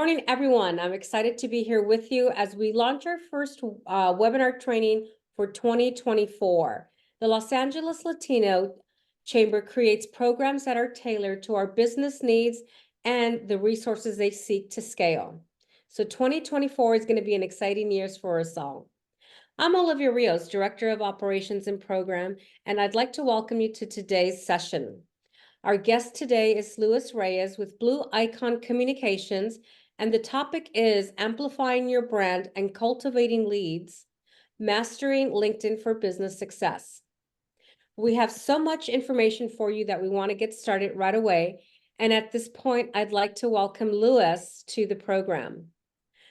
Morning, everyone. I'm excited to be here with you as we launch our first webinar training for 2024. The Los Angeles Latino Chamber creates programs that are tailored to our business needs and the resources they seek to scale. So 2024 is going to be an exciting year for us all. I'm Olivia Rios, Director of Operations and Program, and I'd like to welcome you to today's session. Our guest today is Luis Reyes with Blue Icon Communications, and the topic is amplifying your brand and cultivating leads, mastering LinkedIn for business success. We have so much information for you that we want to get started right away. And at this point, I'd like to welcome Luis to the program.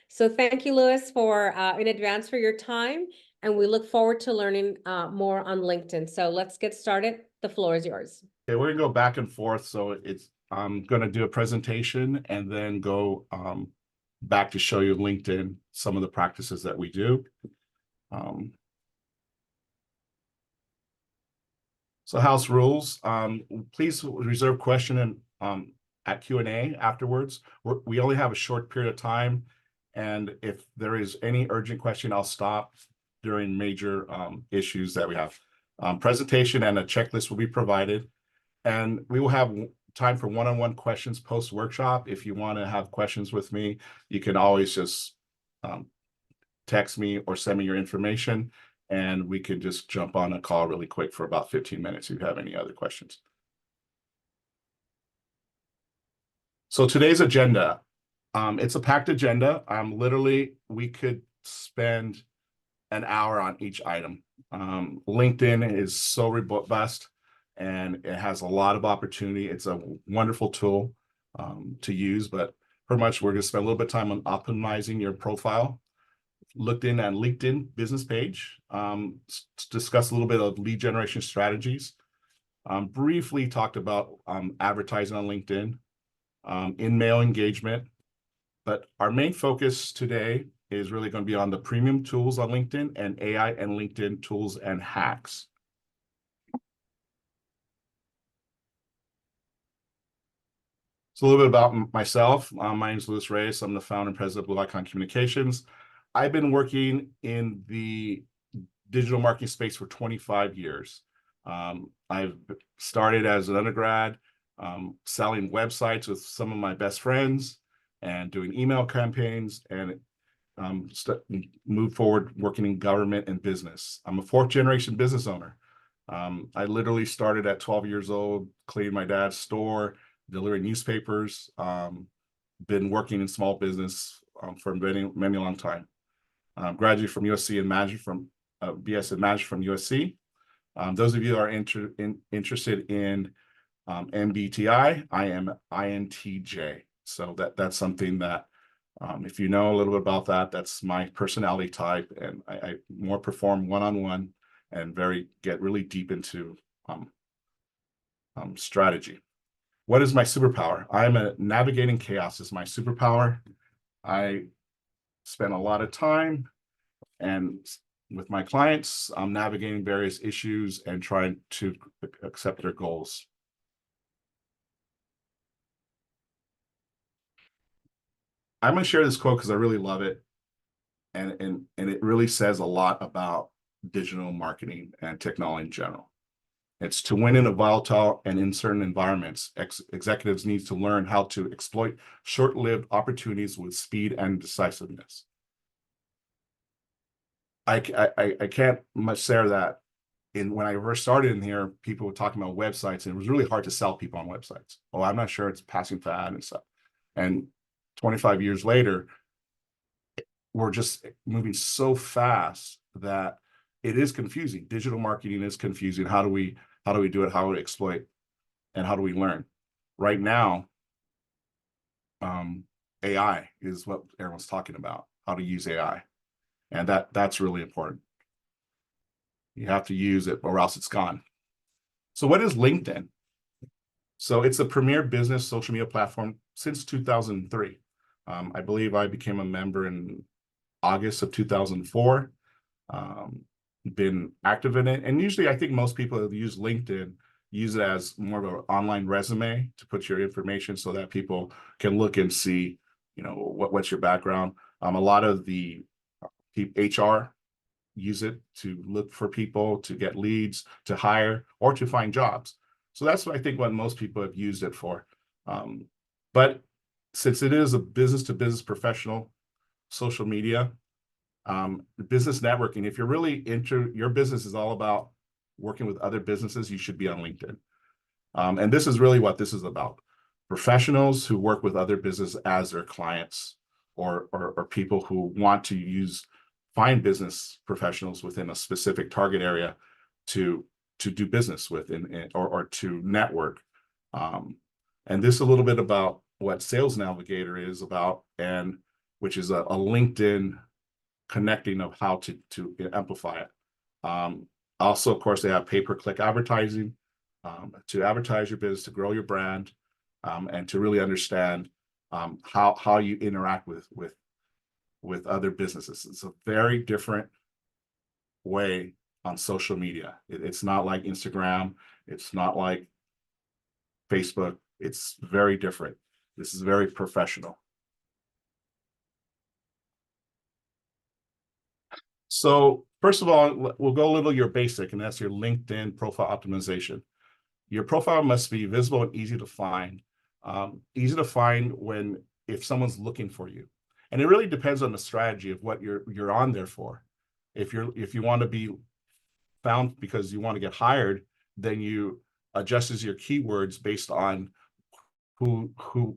So thank you, Luis, for in advance for your time. And we look forward to learning more on LinkedIn. So let's get started. The floor is yours. Okay, we're gonna go back and forth. So I'm gonna do a presentation and then go back to show you LinkedIn, some of the practices that we do. So house rules, please reserve question and at Q&A afterwards. We only have a short period of time, and if there is any urgent question, I'll stop during major issues that we have. Presentation and a checklist will be provided, and we will have time for one-on-one questions post-workshop. If you want to have questions with me, you can always just text me or send me your information, and we can just jump on a call really quick for about 15 minutes if you have any other questions. So today's agenda, it's a packed agenda. Literally, we could spend an hour on each item. LinkedIn is so robust, and it has a lot of opportunity. It's a wonderful tool to use, but pretty much we're going to spend a little bit of time on optimizing your profile. Looked in at LinkedIn business page, discuss a little bit of lead generation strategies, briefly talked about advertising on LinkedIn, in-mail engagement, but our main focus today is really going to be on the premium tools on LinkedIn and AI and LinkedIn tools and hacks. So a little bit about myself. My name is Luis Reyes. I'm the founder and president of Blue Icon Communications. I've been working in the digital marketing space for 25 years. I've started as an undergrad selling websites with some of my best friends and doing email campaigns, and moved forward working in government and business. I'm a fourth-generation business owner. I literally started at 12 years old, cleaning my dad's store, delivering newspapers, been working in small business for many, many long time. Graduated from USC and managed from BS and managed from USC. Those of you who are interested in MBTI, I am INTJ. So that's something that, if you know a little bit about that, that's my personality type, and I more perform one-on-one and get really deep into strategy. What is my superpower? Navigating chaos is my superpower. I spend a lot of time with my clients, I'm navigating various issues and trying to accept their goals. I'm going to share this quote because I really love it, and it really says a lot about digital marketing and technology in general. It's to win in a volatile and uncertain environments. Executives need to learn how to exploit short-lived opportunities with speed and decisiveness. I can't much say that. When I first started in here, people were talking about websites, and it was really hard to sell people on websites. Oh, I'm not sure, it's a passing fad and stuff. And 25 years later, we're just moving so fast that it is confusing. Digital marketing is confusing. How do we do it? How do we exploit? And how do we learn? Right now, AI is what everyone's talking about, how to use AI. And that's really important. You have to use it or else it's gone. So what is LinkedIn? So it's a premier business social media platform since 2003. I believe I became a member in August of 2004. Been active in it. And usually I think most people who use LinkedIn use it as more of an online resume to put your information so that people can look and see, what's your background. A lot of the HR use it to look for people, to get leads, to hire, or to find jobs. So that's what I think what most people have used it for. But since it is a business-to-business professional social media, business networking, if you're really into your business is all about working with other businesses, you should be on LinkedIn. And this is really what this is about. Professionals who work with other business as their clients, or people who want to find business professionals within a specific target area to do business with or to network. And this is a little bit about what Sales Navigator is about, and which is a LinkedIn connecting of how to amplify it. Also, of course, they have pay-per-click advertising to advertise your business, to grow your brand, and to really understand how you interact with other businesses. It's a very different way on social media. It's not like Instagram. It's not like Facebook. It's very different. This is very professional. So first of all, we'll go a little your basic, and that's your LinkedIn profile optimization. Your profile must be visible and easy to find. Easy to find if someone's looking for you. And it really depends on the strategy of what you're on there for. If you want to be found because you want to get hired, then you adjust your keywords based on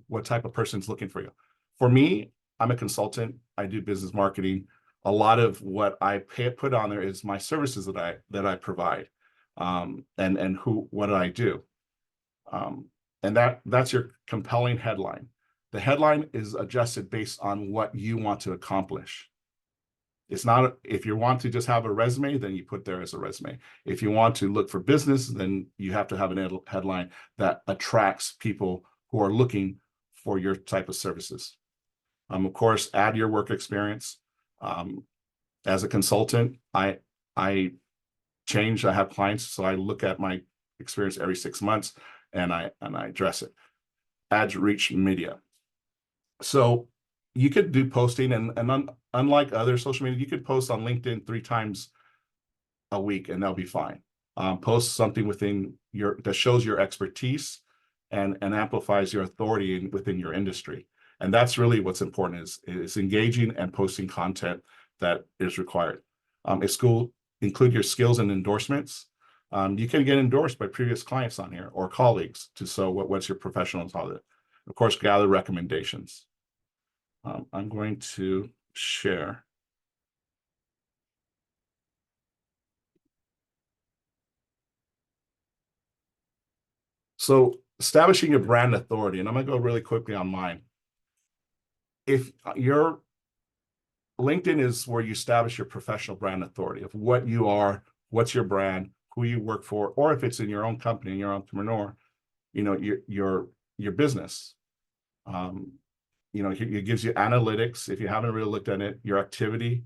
what type of person's looking for you. For me, I'm a consultant. I do business marketing. A lot of what I put on there is my services that I provide, and what do I do, and that's your compelling headline. The headline is adjusted based on what you want to accomplish. It's not, if you want to just have a resume, then you put there as a resume. If you want to look for business, then you have to have a headline that attracts people who are looking for your type of services. Of course, add your work experience. As a consultant, I have clients, so I look at my experience every 6 months and I address it. Add reach media. So you could do posting, and unlike other social media, you could post on LinkedIn 3 times a week and that'll be fine. Post something that shows your expertise and amplifies your authority within your industry. And that's really what's important, is engaging and posting content that is required. Include your skills and endorsements. You can get endorsed by previous clients on here or colleagues so what's your professional knowledge. Of course, gather recommendations. I'm going to share. So establishing your brand authority, and I'm going to go really quickly on mine. If your LinkedIn is where you establish your professional brand authority of what you are, what's your brand, who you work for, or if it's in your own company and you're an entrepreneur, your business. It gives you analytics. If you haven't really looked at it, your activity.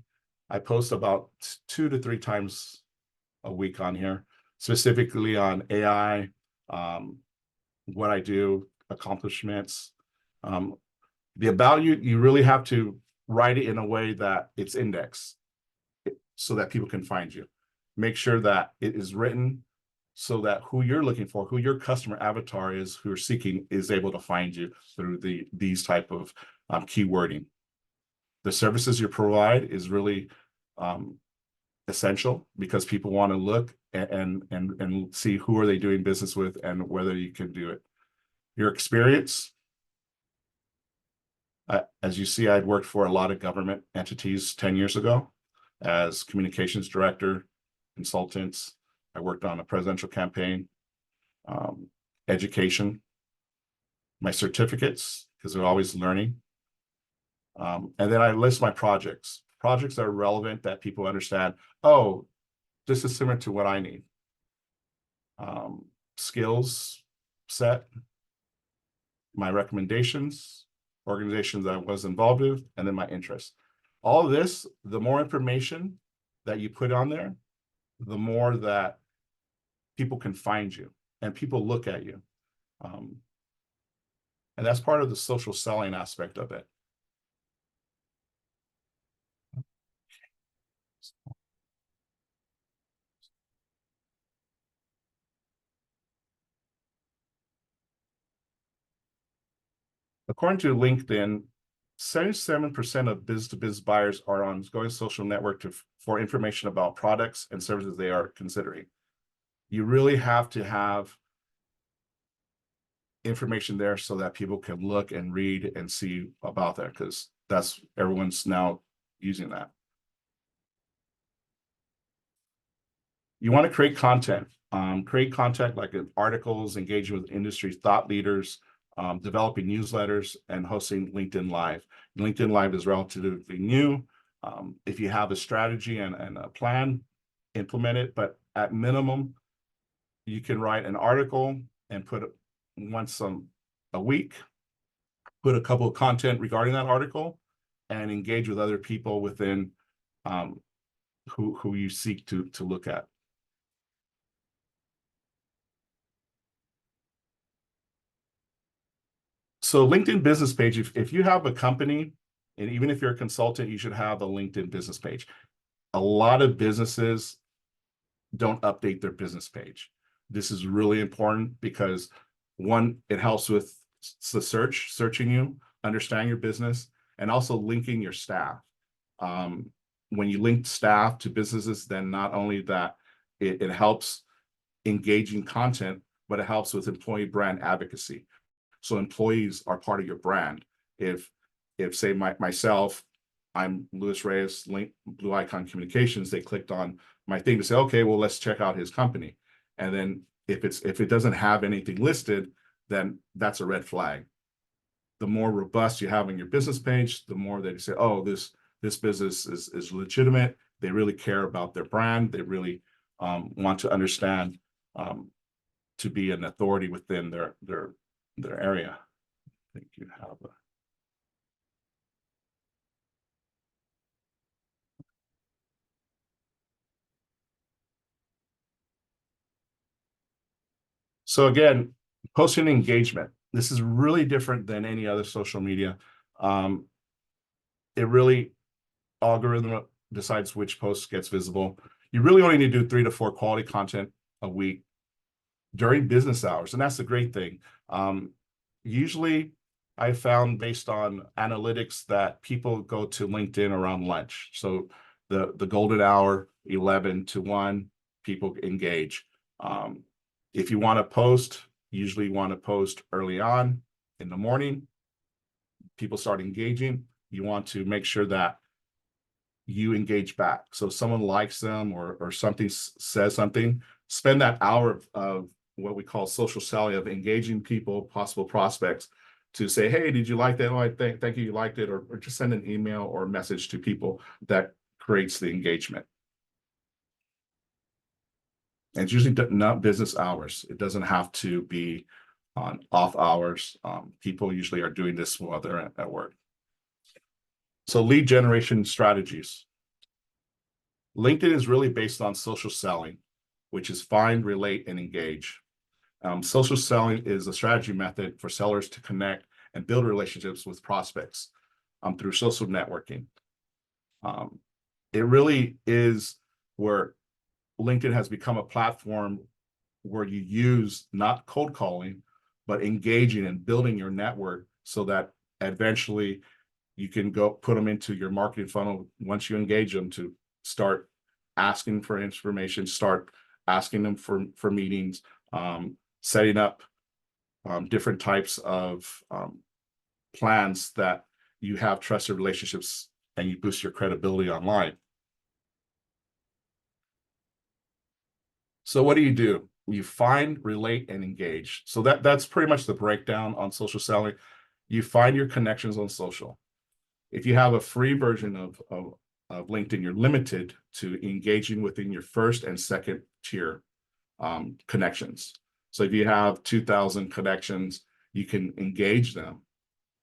I post about 2 to 3 times a week on here, specifically on AI, what I do, accomplishments. The about you really have to write it in a way that it's indexed so that people can find you. Make sure that it is written so that who you're looking for, who your customer avatar is, who you're seeking, is able to find you through these type of keywording. The services you provide is really essential because people want to look and see who are they doing business with and whether you can do it. Your experience. As you see, I'd worked for a lot of government entities 10 years ago as communications director, consultants. I worked on a presidential campaign, education, my certificates, because they're always learning. And then I list my projects that are relevant, that people understand, oh, this is similar to what I need. Skills set, my recommendations, organizations that I was involved with, and then my interests. All of this, the more information that you put on there, the more that people can find you and people look at you. And that's part of the social selling aspect of it. According to LinkedIn, 77% of business-to-business buyers are on going social network for information about products and services they are considering. You really have to have information there so that people can look and read and see about that, because that's everyone's now using that. You want to create content. Create content like articles, engaging with industry thought leaders, developing newsletters, and hosting LinkedIn Live. LinkedIn Live is relatively new. If you have a strategy and a plan, implement it. But at minimum, you can write an article and put it once a week, put a couple of content regarding that article, and engage with other people within who you seek to look at. So LinkedIn business page, if you have a company, and even if you're a consultant, you should have a LinkedIn business page. A lot of businesses don't update their business page. This is really important because, one, it helps with the searching you, understanding your business, and also linking your staff. When you link staff to businesses, then not only that, it helps engaging content, but it helps with employee brand advocacy. So employees are part of your brand. If say myself, I'm Luis Reyes, Blue Icon Communications, they clicked on my thing to say, okay, well, let's check out his company. And then if it doesn't have anything listed, then that's a red flag. The more robust you have on your business page, the more that you say, oh, this business is legitimate. They really care about their brand. They really want to understand to be an authority within their area. I think you have a... So again, posting engagement. This is really different than any other social media. It really, algorithm decides which post gets visible. You really only need to do 3 to 4 quality content a week during business hours, and that's the great thing. Usually, I found based on analytics that people go to LinkedIn around lunch. So the golden hour, 11 to 1, people engage. If you want to post, usually you want to post early on in the morning. People start engaging. You want to make sure that you engage back. So if someone likes them or something says something, spend that hour of what we call social selling, of engaging people, possible prospects, to say, hey, did you like that? Oh, thank you, you liked it, or just send an email or a message to people that creates the engagement. And it's usually not business hours. It doesn't have to be on off hours. People usually are doing this while they're at work. So lead generation strategies. LinkedIn is really based on social selling, which is find, relate, and engage. Social selling is a strategy method for sellers to connect and build relationships with prospects through social networking. It really is where LinkedIn has become a platform where you use not cold calling, but engaging and building your network so that eventually you can go put them into your marketing funnel once you engage them, to start asking for information, start asking them for meetings, setting up different types of plans that you have trusted relationships and you boost your credibility online. So what do? You find, relate, and engage. So that's pretty much the breakdown on social selling. You find your connections on social. If you have a free version of LinkedIn, you're limited to engaging within your first and second tier connections. So if you have 2,000 connections, you can engage them,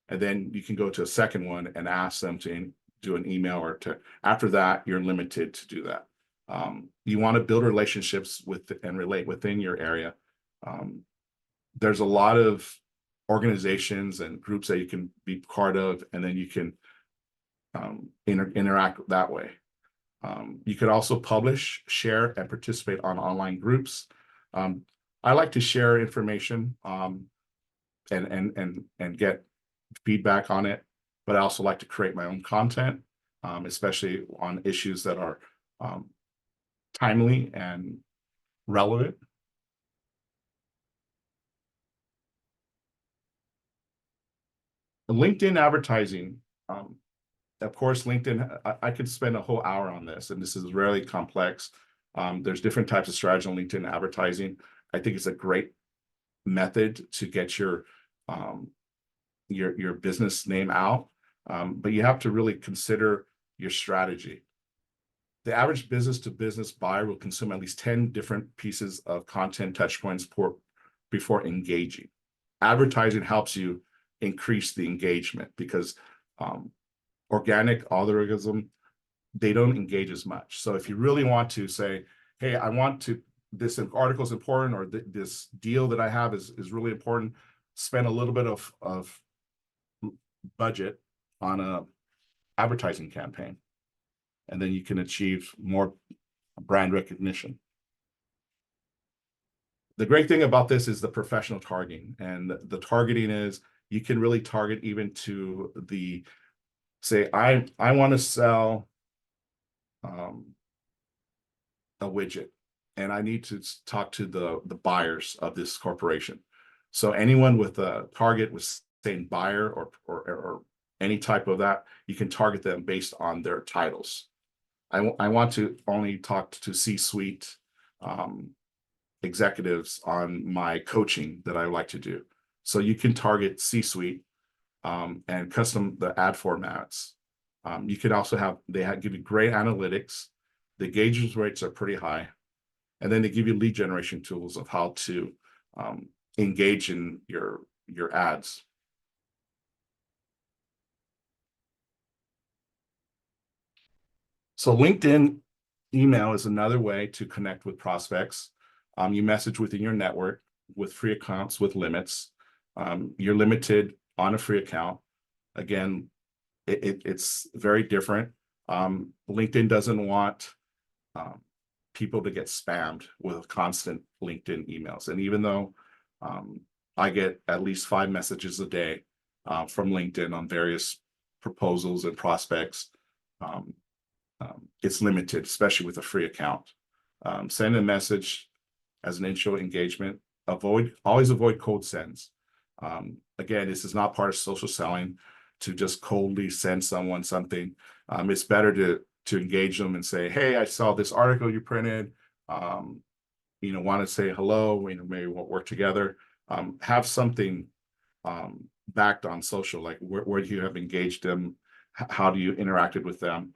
and then you can go to a second one and ask them to do an email, or after that, you're limited to do that. You want to build relationships with and relate within your area. There's a lot of organizations and groups that you can be part of, and then you can interact that way. You could also publish, share, and participate on online groups. I like to share information and get feedback on it, but I also like to create my own content, especially on issues that are timely and relevant. LinkedIn advertising, of course, LinkedIn, I could spend a whole hour on this, and this is really complex. There's different types of strategy on LinkedIn advertising. I think it's a great method to get your business name out, but you have to really consider your strategy. The average business to business buyer will consume at least 10 different pieces of content touch points before engaging. Advertising helps you increase the engagement because organic algorithm, they don't engage as much. So if you really want to say, hey, I want to, this article is important, or this deal that I have is really important, spend a little bit of budget on a advertising campaign, and then you can achieve more brand recognition. The great thing about this is the professional targeting, and the targeting is you can really target even to the, say, I want to sell a widget, and I need to talk to the buyers of this corporation. So anyone with a target with saying buyer or any type of that, you can target them based on their titles. I want to only talk to C-suite executives on my coaching that I like to do. So you can target C-suite and custom the ad formats. You can also have, give you great analytics. The engagement rates are pretty high. And then they give you lead generation tools of how to engage in your ads. So LinkedIn email is another way to connect with prospects. You message within your network with free accounts with limits. You're limited on a free account. Again, it's very different. LinkedIn doesn't want people to get spammed with constant LinkedIn emails. And even though I get at least 5 messages a day from LinkedIn on various proposals and prospects, it's limited, especially with a free account. Send a message as an intro engagement. Always avoid cold sends. Again, this is not part of social selling to just coldly send someone something. It's better to engage them and say, hey, I saw this article you printed. Want to say hello, maybe we'll work together. Have something backed on social, like where you have engaged them, how do you interacted with them.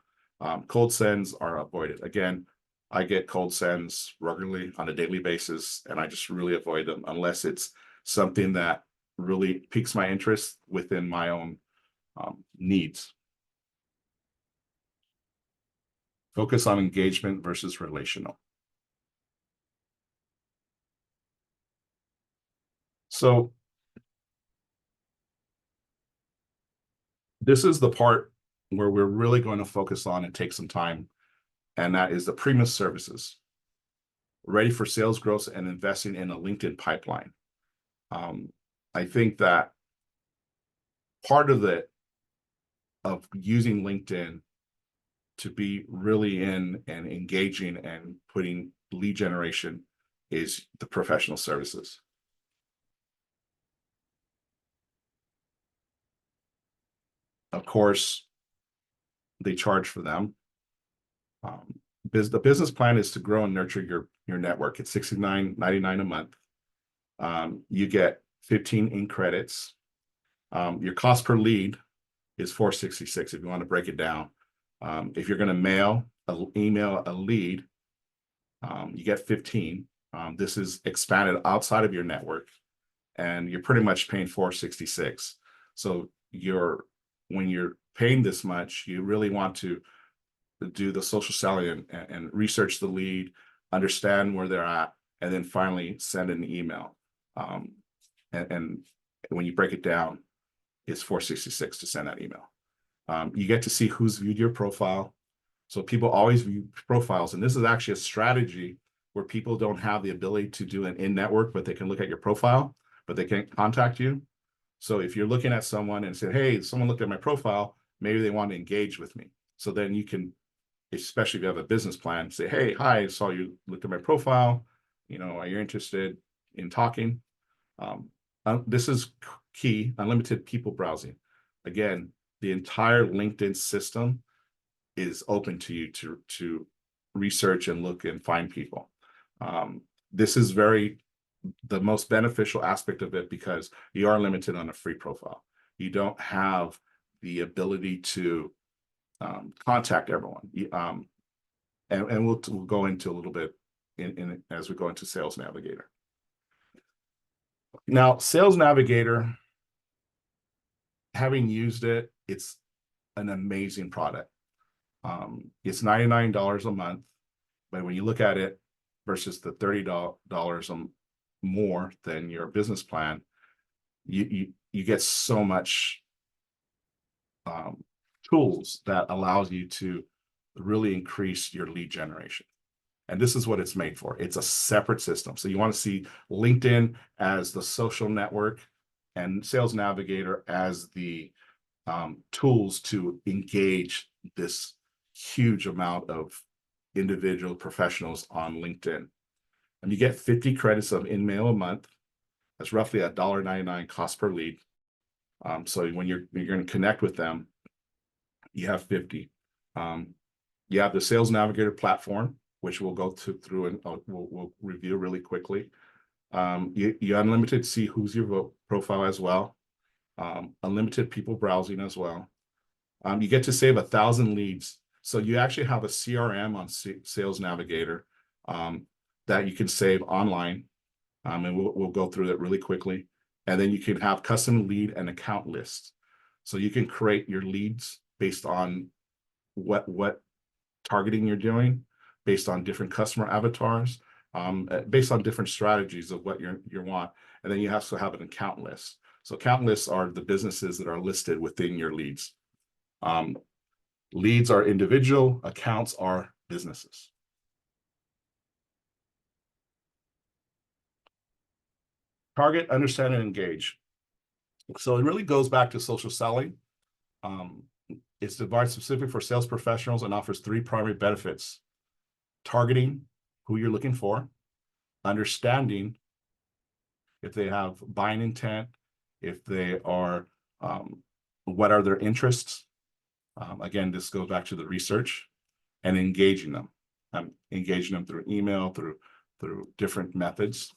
Cold sends are avoided. Again, I get cold sends regularly on a daily basis, and I just really avoid them unless it's something that really piques my interest within my own needs. Focus on engagement versus relational. So this is the part where we're really going to focus on and take some time, and that is the premium services. Ready for sales growth and investing in a LinkedIn pipeline. I think that part of using LinkedIn to be really in and engaging and putting lead generation is the professional services. Of course, they charge for them. The business plan is to grow and nurture your network. It's $69.99 a month. You get 15 in credits. Your cost per lead is $4.66 if you want to break it down. If you're going to email a lead, you get 15. This is expanded outside of your network, and you're pretty much paying $4.66. So when you're paying this much, you really want to do the social selling and research the lead, understand where they're at, and then finally send an email. And when you break it down, it's $4.66 to send that email. You get to see who's viewed your profile. So people always view profiles, and this is actually a strategy where people don't have the ability to do an in-network, but they can look at your profile, but they can't contact you. So if you're looking at someone and say, hey, someone looked at my profile, maybe they want to engage with me. So then you can, especially if you have a business plan, say, hey, hi, I saw you looked at my profile. You know, are you interested in talking? This is key, unlimited people browsing. Again, the entire LinkedIn system is open to you to research and look and find people. This is the most beneficial aspect of it because you are limited on a free profile. You don't have the ability to contact everyone. And we'll go into a little bit in as we go into Sales Navigator. Now, Sales Navigator, having used it, it's an amazing product. It's $99 a month, but when you look at it versus the $30 more than your business plan, you get so much tools that allows you to really increase your lead generation. And this is what it's made for. It's a separate system. So you want to see LinkedIn as the social network and Sales Navigator as the tools to engage this huge amount of individual professionals on LinkedIn. And you get 50 credits of InMail a month. That's roughly $1.99 cost per lead. So when you're going to connect with them, you have 50. You have the Sales Navigator platform, which we'll go through and we'll review really quickly. You unlimited see who's your profile as well. Unlimited people browsing as well. You get to save 1,000 leads. So you actually have a CRM on Sales Navigator that you can save online. And we'll go through that really quickly. And then you can have custom lead and account lists. So you can create your leads based on what targeting you're doing, based on different customer avatars, based on different strategies of what you want. And then you also have an account list. So account lists are the businesses that are listed within your leads. Leads are individual, accounts are businesses. Target, understand, and engage. So it really goes back to social selling. It's devised specific for sales professionals and offers 3 primary benefits: targeting who you're looking for, understanding if they have buying intent, if they are, what are their interests. Again, this goes back to the research, and engaging them. Engaging them through email, through different methods.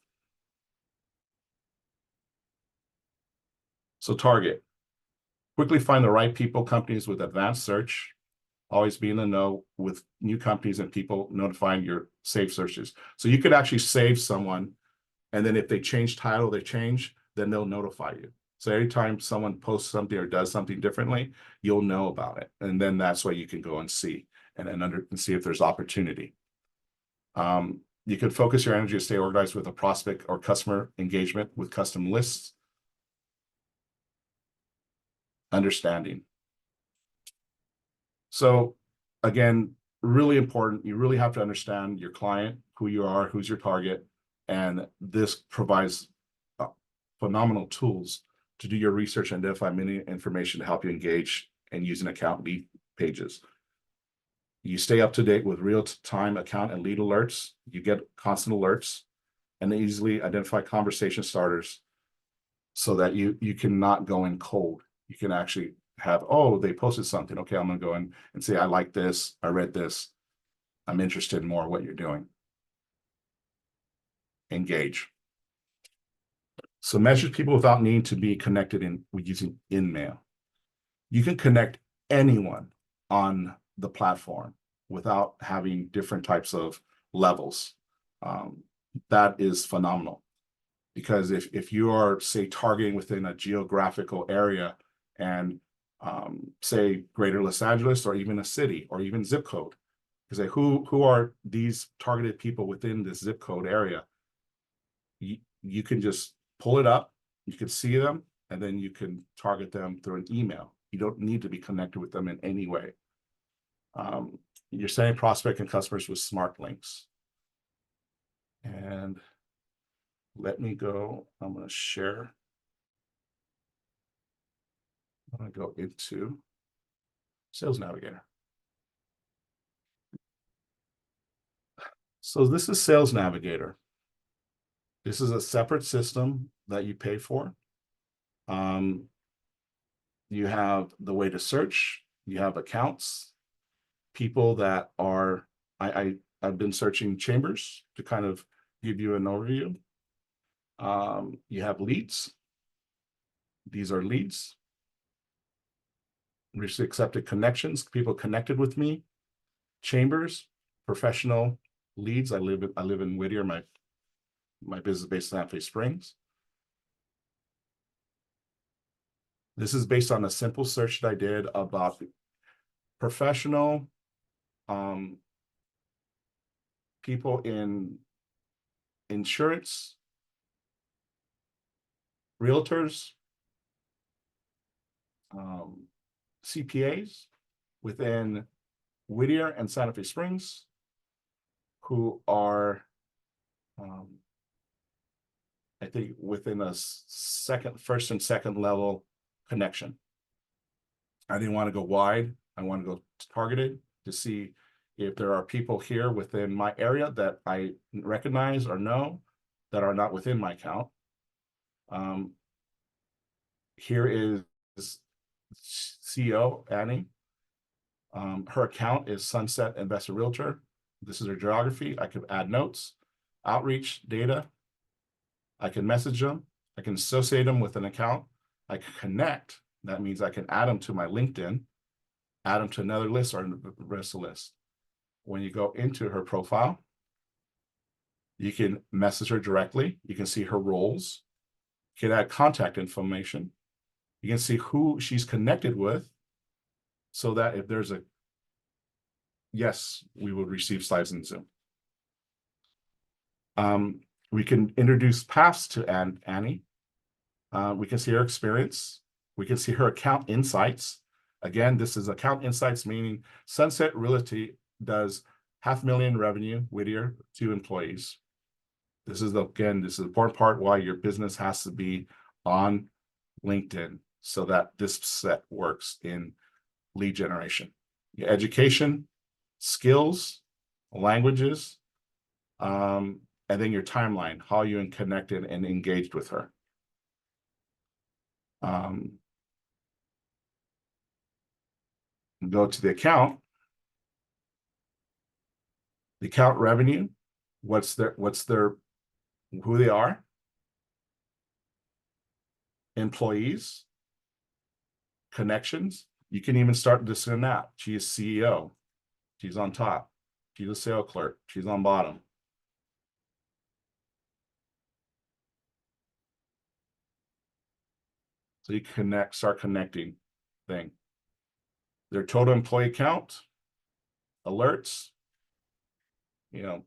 So target. Quickly find the right people, companies with advanced search. Always be in the know with new companies and people notifying your saved searches. So you could actually save someone, and then if they change title, then they'll notify you. So every time someone posts something or does something differently, you'll know about it. And then that's why you can go and see and see if there's opportunity. You could focus your energy to stay organized with a prospect or customer engagement with custom lists. Understanding. So again, really important. You really have to understand your client, who you are, who's your target. And this provides phenomenal tools to do your research and identify many information to help you engage and use an account lead pages. You stay up to date with real-time account and lead alerts. You get constant alerts and easily identify conversation starters so that you cannot go in cold. You can actually have, oh, they posted something. Okay, I'm going to go in and say, I like this. I read this. I'm interested in more what you're doing. Engage. So message people without needing to be connected with using InMail. You can connect anyone on the platform without having different types of levels. That is phenomenal, because if you are, say, targeting within a geographical area and say Greater Los Angeles, or even a city, or even zip code, you say who are these targeted people within this zip code area, you can just pull it up, you can see them, and then you can target them through an email. You don't need to be connected with them in any way. You're sending prospect and customers with smart links. And let me go, I'm going to share I'm gonna go into Sales Navigator. So this is Sales Navigator. This is a separate system that you pay for. You have the way to search, you have accounts, people that are, I've been searching chambers to kind of give you an overview. You have leads. These are leads. Recently accepted connections, people connected with me. Chambers, professional leads. I live in Whittier. My business is based in Santa Fe Springs. This is based on a simple search that I did about professional people in insurance, realtors, CPAs within Whittier and Santa Fe Springs who are, I think, within a first and second level connection. I didn't want to go wide. I want to go targeted to see if there are people here within my area that I recognize or know that are not within my account. Here is CEO Annie. Her account is Sunset Investor Realtor. This is her geography. I could add notes, outreach data. I can message them. I can associate them with an account. I can connect. That means I can add them to my LinkedIn, add them to another list or the rest of the list. When you go into her profile, you can message her directly. You can see her roles. You can add contact information. You can see who she's connected with so that if there's a yes, we will receive slides in Zoom. We can introduce paths to Annie. We can see her experience. We can see her account insights. Again, this is account insights, meaning Sunset Realty does $500,000 revenue, Whittier, 2 employees. This is the important part why your business has to be on LinkedIn so that this set works in lead generation. Your education, skills, languages, and then your timeline, how you connected and engaged with her. Go to the account revenue, who they are, employees, connections. You can even start this in that. She is CEO. She's on top. She's a sales clerk. She's on bottom. So you start connecting thing. Their total employee count, alerts, you know.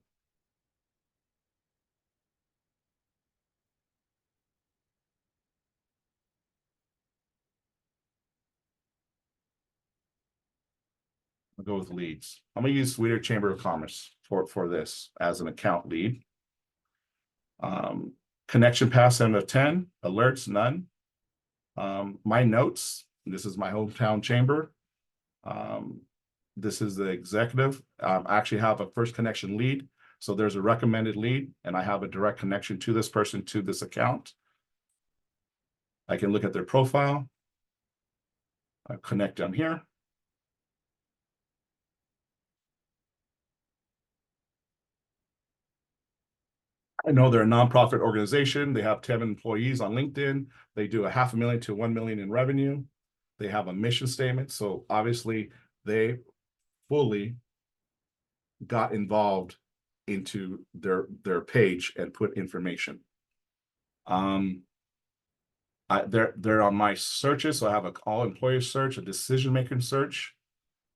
I'll go with leads. I'm gonna use Whittier Chamber of Commerce for this as an account lead. Connection pass 7 of 10, alerts, none. My notes, this is my hometown chamber. This is the executive. I actually have a first connection lead. So there's a recommended lead and I have a direct connection to this person, to this account. I can look at their profile. I connect down here. I know they're a nonprofit organization. They have 10 employees on LinkedIn. They do $500,000 to $1 million in revenue. They have a mission statement. So obviously they fully got involved into their page and put information. They're on my searches. So I have an all employer search, a decision maker search.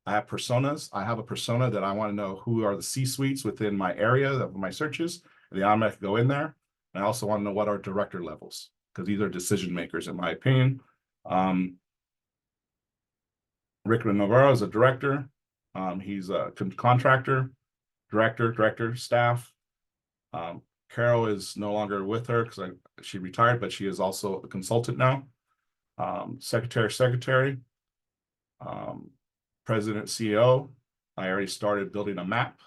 I have personas. I have a persona that I want to know who are the C-suites within my area of my searches. They automatically go in there. And I also want to know what are director levels, because these are decision makers, in my opinion. Rick Navarro is a director. He's a contractor, director, staff. Carol is no longer with her because she retired, but she is also a consultant now. secretary, president, CEO. I already started building a map.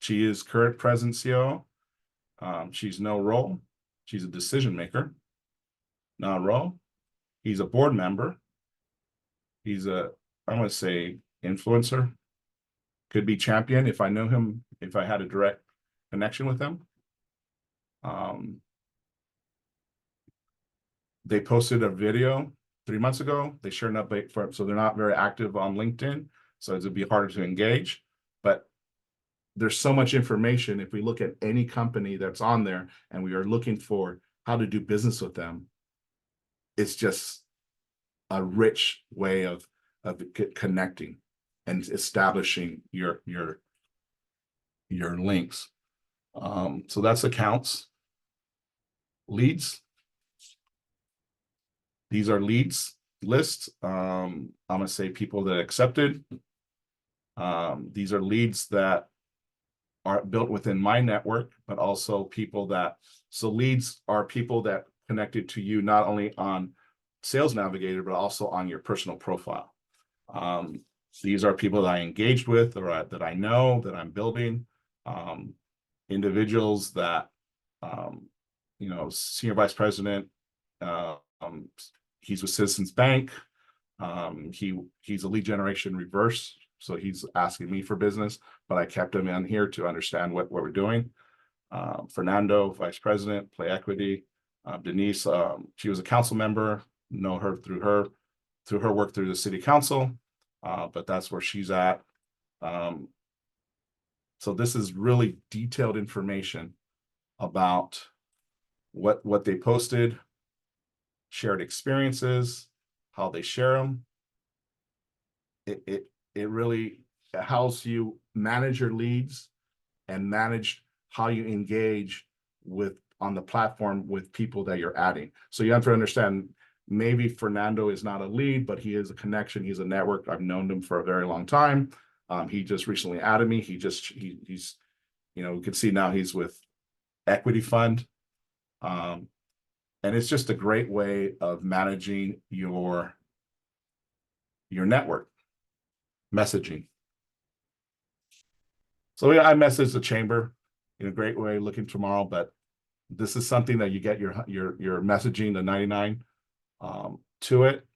She is current president, CEO. She's no role. She's a decision maker. Not role. He's a board member. He's I'm going to say influencer. Could be champion if I know him, if I had a direct connection with him. They posted a video 3 months ago. They shared an update for it, so they're not very active on LinkedIn, so it'd be harder to engage. But there's so much information. If we look at any company that's on there and we are looking for how to do business with them, it's just a rich way of connecting and establishing your links. So that's accounts. Leads. These are leads lists. I'm gonna say people that accepted. These are leads that are built within my network, but also people that, so leads are people that connected to you not only on Sales Navigator, but also on your personal profile. These are people that I engaged with, or that I know, that I'm building. Individuals that, senior vice president, he's with Citizens Bank. He's a lead generation reverse, so he's asking me for business, but I kept him in here to understand what we're doing. Fernando, vice president, Play Equity. Denise, she was a council member, know her through her work through the city council, but that's where she's at. So this is really detailed information about what they posted, shared experiences, how they share them. It really helps you manage your leads and manage how you engage on the platform with people that you're adding. So you have to understand, maybe Fernando is not a lead, but he is a connection. He's a network. I've known him for a very long time. He just recently added me. He's, we can see now he's with Equity Fund. And it's just a great way of managing your network messaging. So yeah, I messaged the chamber in a great way, looking tomorrow, but this is something that you get your messaging, the 99 to it.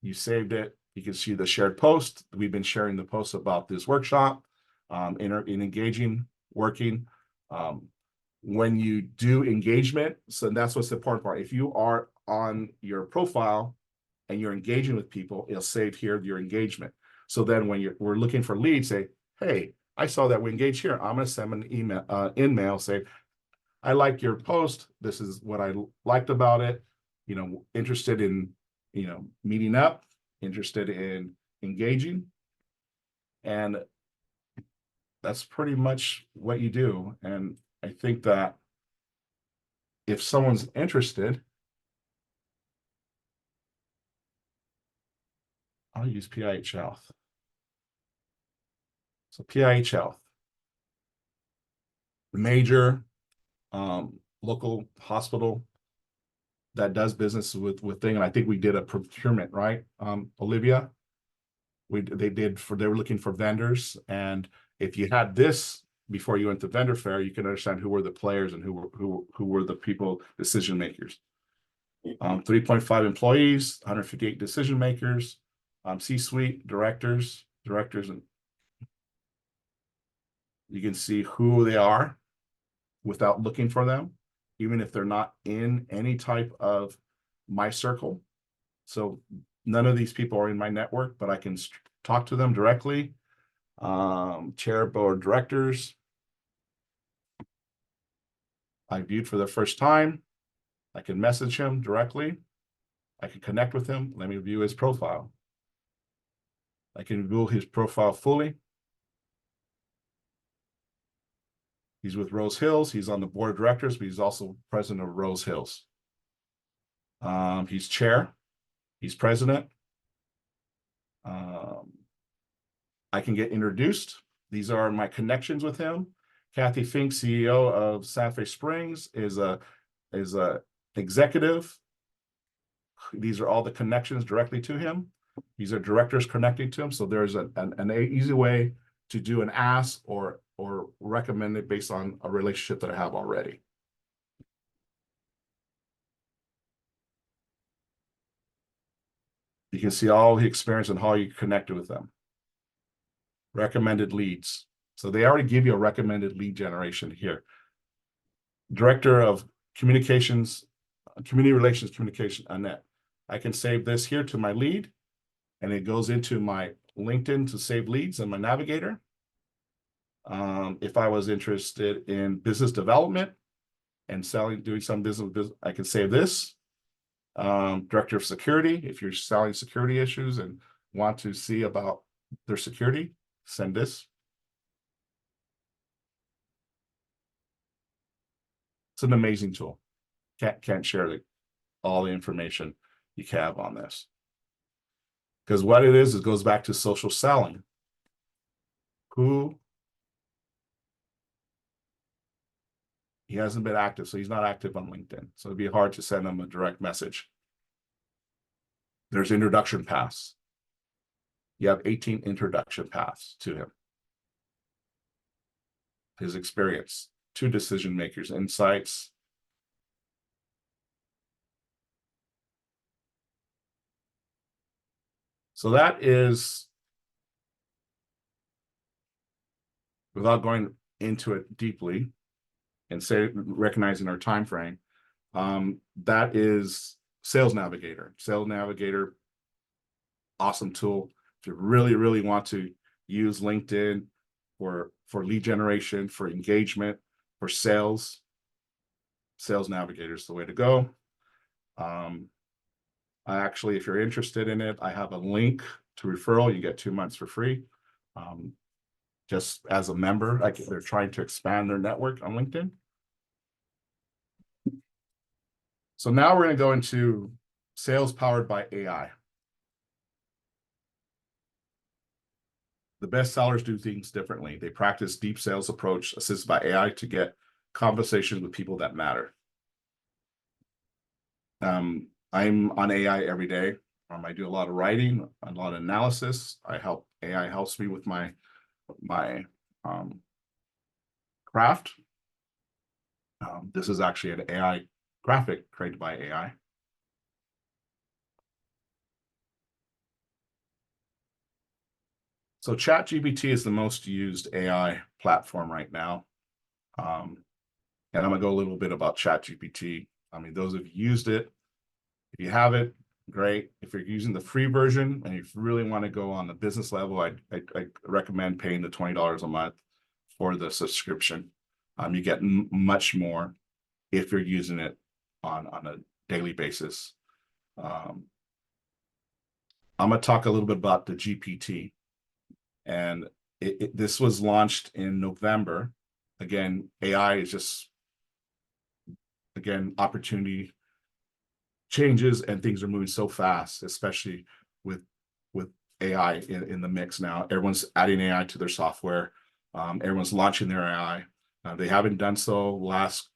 You saved it. You can see the shared post. We've been sharing the posts about this workshop, in engaging, working. When you do engagement, so that's what's the important part. If you are on your profile and you're engaging with people, it'll save here your engagement. So then when we're looking for leads, say, hey, I saw that we engaged here. I'm going to send an email, in-mail, say, I like your post. This is what I liked about it. Interested in, meeting up, interested in engaging. And that's pretty much what you do. And I think that if someone's interested, I'll use PIH Health. So PIH Health, major local hospital that does business with thing, and I think we did a procurement, right, Olivia? They were looking for vendors, and if you had this before you went to vendor fair, you can understand who were the players and who were the people, decision makers. 3.5 employees, 158 decision makers, C-suite directors, and you can see who they are without looking for them, even if they're not in any type of my circle. So none of these people are in my network, but I can talk to them directly. Chair board directors I viewed for the first time. I can message him directly. I can connect with him. Let me view his profile. I can view his profile fully. He's with Rose Hills. He's on the board of directors, but he's also president of Rose Hills. He's chair. He's president. I can get introduced. These are my connections with him. Kathy Fink, CEO of Santa Fe Springs, is a executive These are all the connections directly to him. These are directors connecting to him. So there's an easy way to do an ask or recommend it based on a relationship that I have already. You can see all the experience and how you connected with them. Recommended leads. So they already give you a recommended lead generation here. Director of Communications, Community Relations Communication, Annette. I can save this here to my lead, and it goes into my LinkedIn to save leads in my navigator. If I was interested in business development and selling, doing some business, I can save this. Director of Security, if you're selling security issues and want to see about their security, send this. It's an amazing tool. Can't share all the information you can have on this. Because what it is, it goes back to social selling. He hasn't been active, so he's not active on LinkedIn. So it'd be hard to send him a direct message. There's introduction paths. You have 18 introduction paths to him. His experience, 2 decision makers, insights. So that is, without going into it deeply and recognizing our time frame, that is Sales Navigator. Sales Navigator, awesome tool. If you really want to use LinkedIn for lead generation, for engagement, for sales, Sales Navigator is the way to go. Actually, if you're interested in it, I have a link to referral. You get 2 months for free. Just as a member, they're trying to expand their network on LinkedIn. So now we're going to go into sales powered by AI. The best sellers do things differently. They practice deep sales approach assisted by AI to get conversations with people that matter. I'm on AI every day. I do a lot of writing, a lot of analysis. AI helps me with my craft. This is actually an AI graphic created by AI. So ChatGPT is the most used AI platform right now. And I'm gonna go a little bit about ChatGPT. I mean, those who've used it, if you have it, great. If you're using the free version and you really want to go on the business level, I recommend paying the $20 a month for the subscription. You get much more if you're using it on a daily basis. I'm going to talk a little bit about the GPT. And this was launched in November. Again, AI is just, again, opportunity changes and things are moving so fast, especially with AI in the mix now. Everyone's adding AI to their software. Everyone's launching their AI. They haven't done so last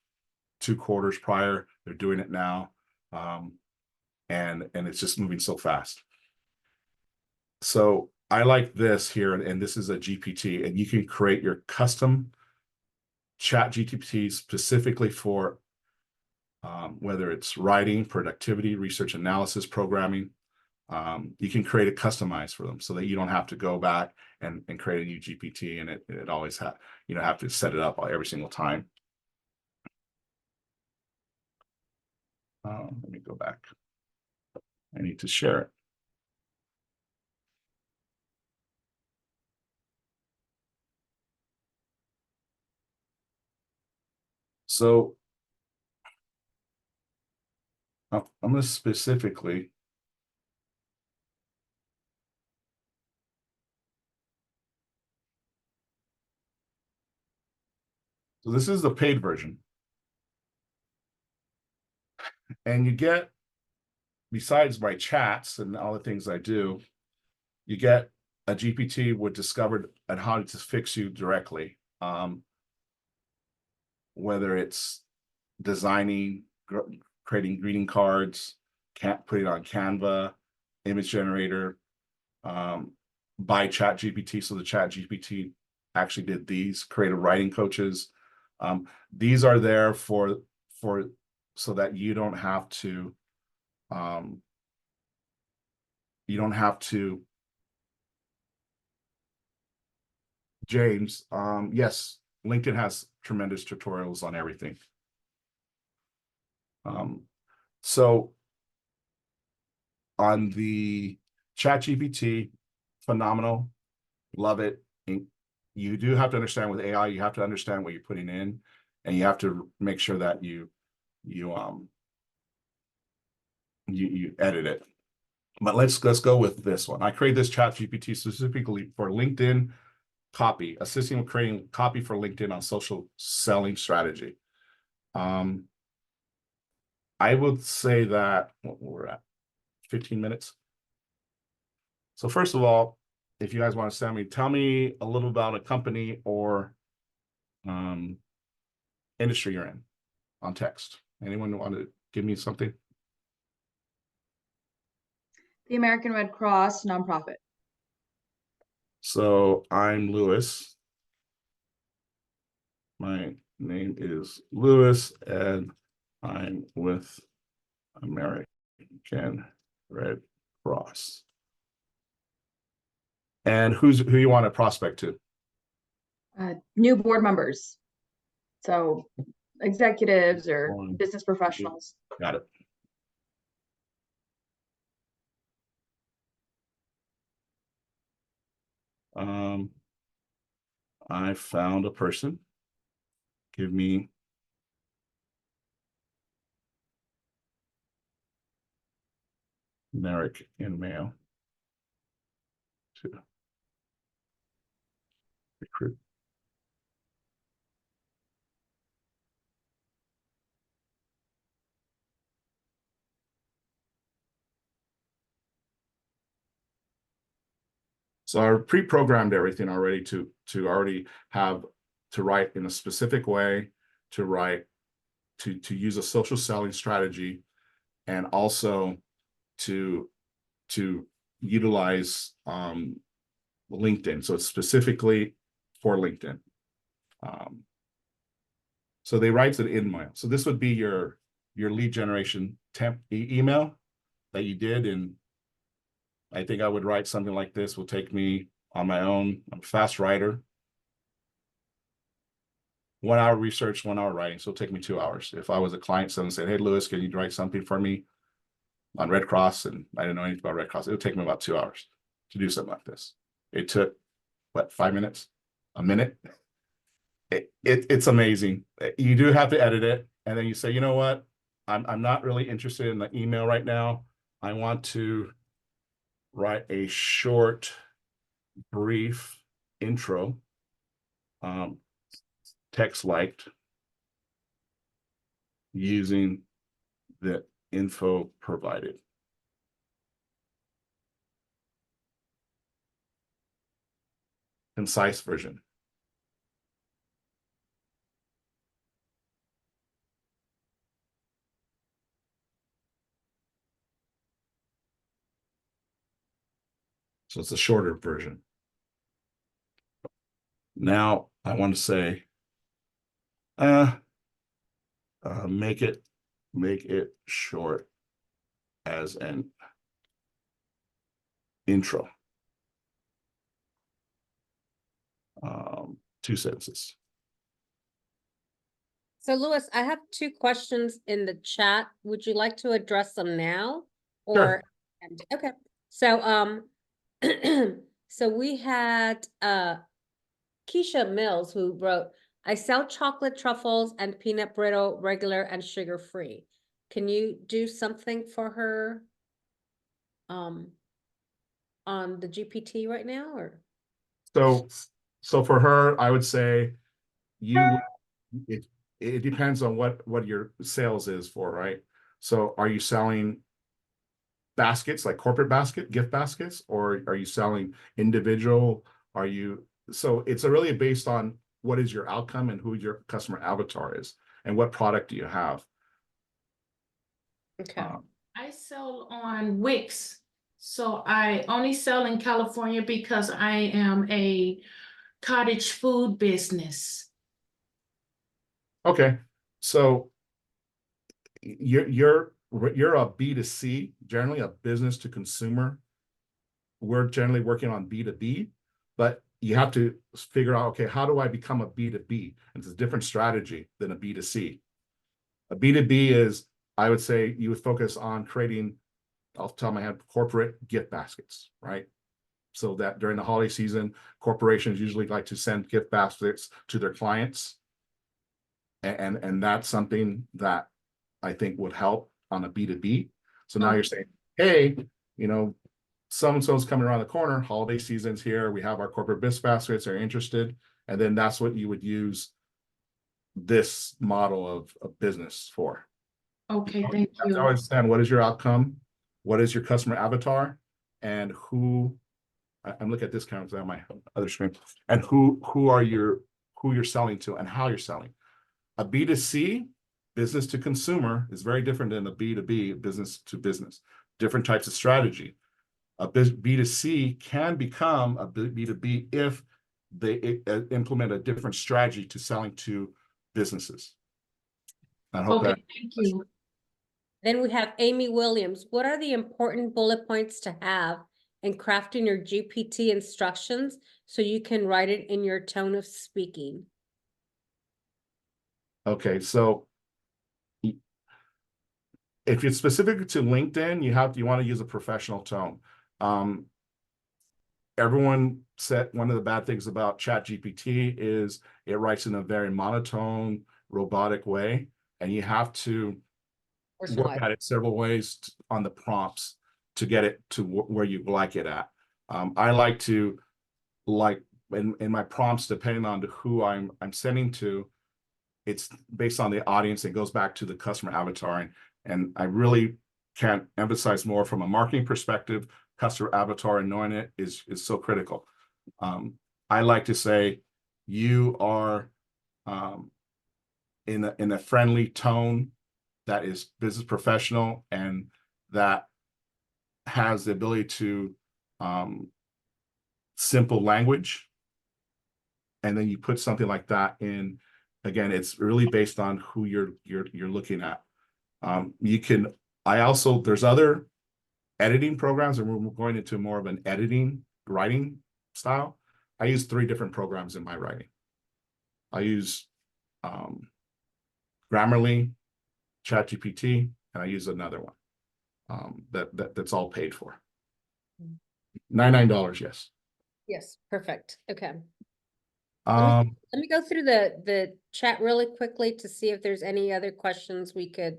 2 quarters prior. They're doing it now. And it's just moving so fast. So I like this here, and this is a GPT, and you can create your custom chat GPT specifically for whether it's writing, productivity, research analysis, programming. You can create it customized for them so that you don't have to go back and create a new GPT, and it always have to set it up every single time. Let me go back. I need to share it. So I'm going to specifically so this is the paid version. And you get, besides my chats and all the things I do, you get a GPT with discovered on how to fix you directly. Whether it's designing, creating greeting cards, can't put it on Canva, image generator, by Chat GPT. So the Chat GPT actually did these creative writing coaches. These are there for so that you don't have to James, yes, LinkedIn has tremendous tutorials on everything. So on the ChatGPT, phenomenal, love it. And you do have to understand with AI, you have to understand what you're putting in, and you have to make sure that you edit it. But let's go with this one. I created this ChatGPT specifically for LinkedIn copy, assisting with creating copy for LinkedIn on social selling strategy. I would say that we're at 15 minutes. So first of all, if you guys want to send me, tell me a little about a company or industry you're in on text. Anyone want to give me something? The American Red Cross nonprofit. So I'm Lewis. My name is Lewis, and I'm with American Red Cross. And who you want to prospect to? New board members. So executives or business professionals. Got it. I found a person. Give me Merrick in mail to recruit. So I pre-programmed everything already to already have to write in a specific way, to write to use a social selling strategy, and also to utilize LinkedIn. So it's specifically for LinkedIn. So they write an email. So this would be your lead generation temp email that you did, and I think I would write something like this. Will take me on my own. I'm a fast writer. 1 hour research, 1 hour writing. So it'll take me 2 hours. If I was a client, someone said, "Hey, Lewis, can you write something for me on Red Cross?" And I didn't know anything about Red Cross. It would take me about 2 hours to do something like this. It took, what, 5 minutes? A minute? It's amazing. You do have to edit it. And then you say, you know what? I'm not really interested in the email right now. I want to write a short, brief intro, text liked, using the info provided. Concise version. So it's a shorter version. Now I want to say, make it short as an intro. 2 sentences. So Lewis, I have 2 questions in the chat. Would you like to address them now? Sure. Okay. So so we had Keisha Mills who wrote, "I sell chocolate truffles and peanut brittle, regular and sugar-free." Can you do something for her on the GPT right now, or? So for her, I would say it depends on what your sales is for, right? So are you selling baskets, like corporate gift baskets, or are you selling individual? So it's really based on what is your outcome and who your customer avatar is and what product do you have. Okay. I sell on Wix. So I only sell in California because I am a cottage food business. Okay, so you're a B2C, generally a business to consumer. We're generally working on B2B, but you have to figure out, okay, how do I become a B2B? And it's a different strategy than a B2C. A B2B is, I would say, you would focus on creating, off the top of my head, corporate gift baskets, right? So that during the holiday season, corporations usually like to send gift baskets to their clients. And that's something that I think would help on a B2B. So now Okay. you're saying, hey, you know, so-and-so's coming around the corner, holiday season's here, we have our corporate gift baskets, are interested. And then that's what you would use this model of business for. Okay, thank You have to you. understand what is your outcome, what is your customer avatar, and who, I'm looking at this camera because I have my other screen, and who you're selling to and how you're selling. A B2C, business to consumer, is very different than a B2B, business to business. Different types of strategy. A B2C can become a B2B if they implement a different strategy to selling to businesses. I hope Okay, that. thank you. Then we have Amy Williams. What are the important bullet points to have in crafting your GPT instructions so you can write it in your tone of speaking? Okay, so if it's specific to LinkedIn, you want to use a professional tone. Everyone said one of the bad things about ChatGPT is it writes in a very monotone, robotic way, and you have to work at it several ways on the prompts to get it to where you like it at. I like to in my prompts, depending on who I'm sending to, it's based on the audience. It goes back to the customer avatar, and I really can't emphasize more from a marketing perspective. Customer avatar and knowing it is so critical. I like to say you are in a friendly tone that is business professional and that has the ability to simple language. And then you put something like that in. Again, it's really based on who you're looking at. There's other editing programs, and we're going into more of an writing style. I use 3 different programs in my writing. I use Grammarly, ChatGPT, and I use another one that's all paid for. $99, yes. Yes, perfect. Okay. Um, Let me go through the chat really quickly to see if there's any other questions we could.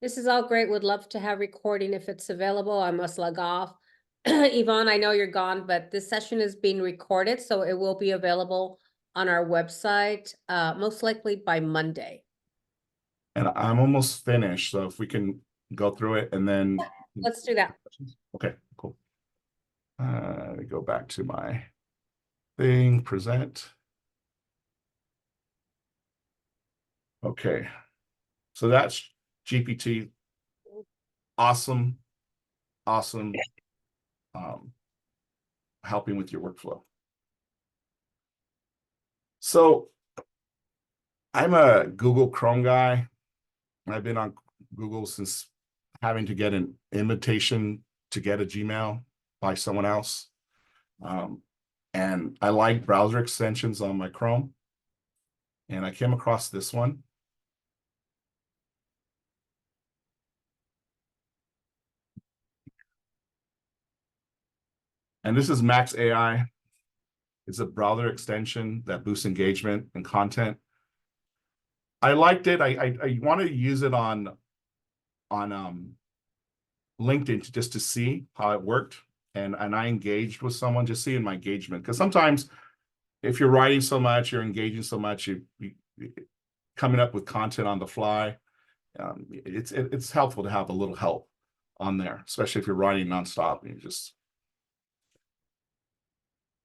This is all great. Would love to have recording if it's available. I must log off. Yvonne, I know you're gone, but this session is being recorded, so it will be available on our website, most likely by Monday. and I'm almost finished, so if we can go through it and then. Let's do that. Okay, cool. Let me go back to my thing, present. Okay, so that's GPT. Awesome, helping with your workflow. So I'm a Google Chrome guy. I've been on Google since having to get an invitation to get a Gmail by someone else. And I like browser extensions on my Chrome. And I came across this one. And this is Max AI. It's a browser extension that boosts engagement and content. I liked it. I want to use it on LinkedIn just to see how it worked. And I engaged with someone, just seeing my engagement. Because sometimes if you're writing so much, you're engaging so much, you coming up with content on the fly. It's helpful to have a little help on there, especially if you're writing nonstop and you just.